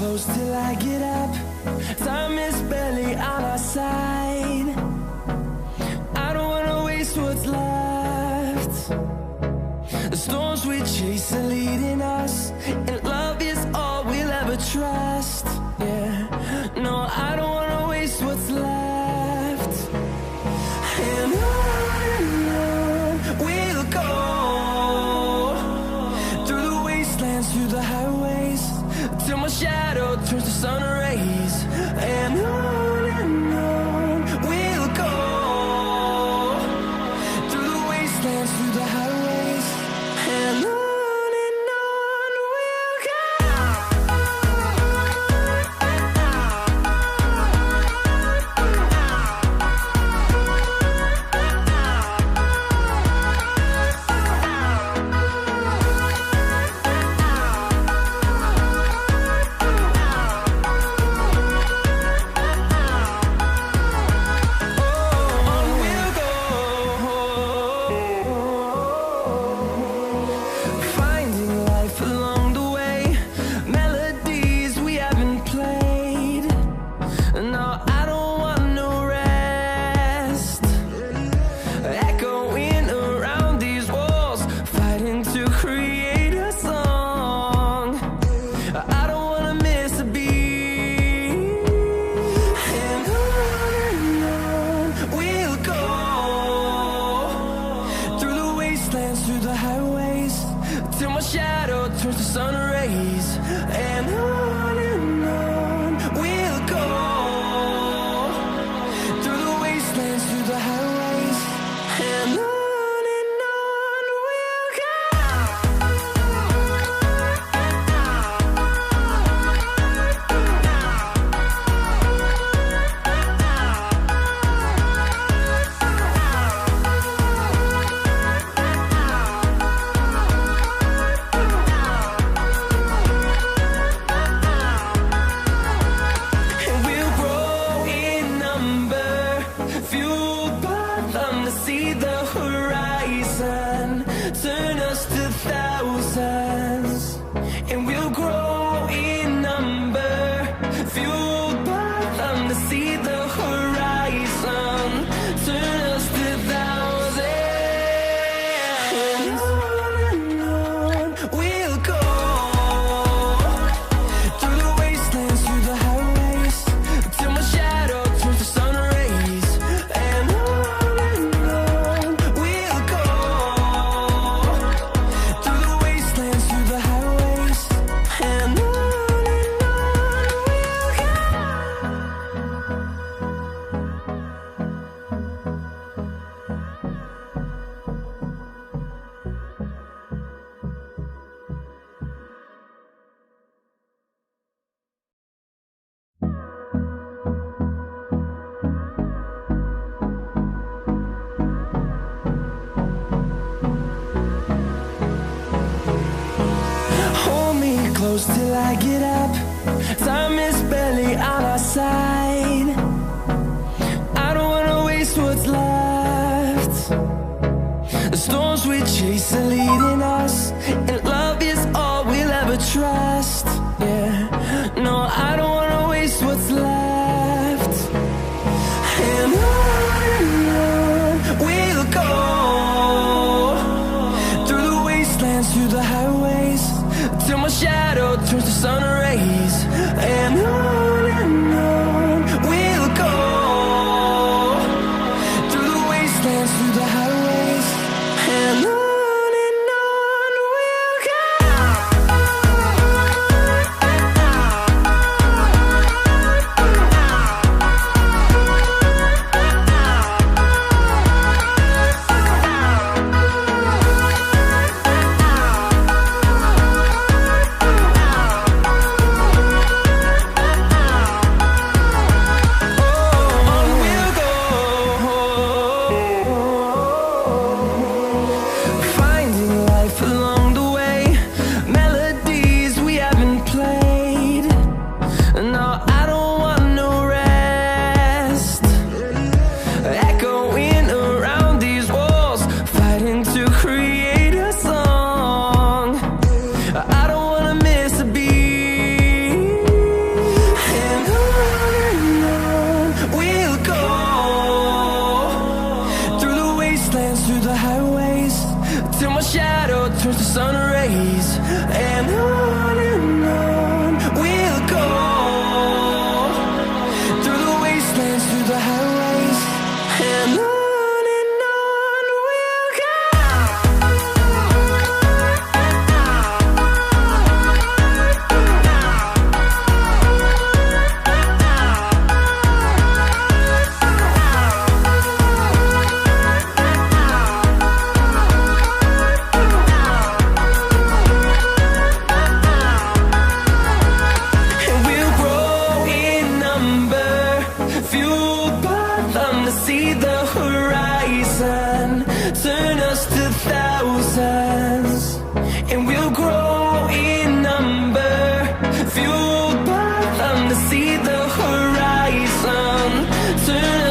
close till I get up. Time is barely on our side. I don't wanna waste what's left. The storms we chase are leading us, and love is all we'll ever trust. Yeah, no, I don't wanna waste what's left. And on we'll go, through the wastelands, through the highways, till my shadow turns to sun rays. And on we'll go, through the wastelands, through the highways, and on we'll go. Through the highways, till my shadow turns to sun rays. And on we'll go, through the wastelands, through the highways, and on we'll go. See the horizon, turn us to thousands, and we'll grow in number, fueled by them to see the horizon, turn us to thousands. And on we'll go, through the wastelands, through the highways, till my shadow turns to sun rays. And close till I get up. Time is barely on our side. I don't wanna waste what's left. The storms we chase are leading us, and love is all we'll ever trust. Yeah, no, I don't wanna waste what's left. And on we'll go, through the wastelands, through the highways, till my shadow turns to sun rays. And on we'll go, through the wastelands, through the highways, and on fueled by them to see the horizon, turn us to thousands, and we'll grow in number. Fueled by them to see the horizon, turn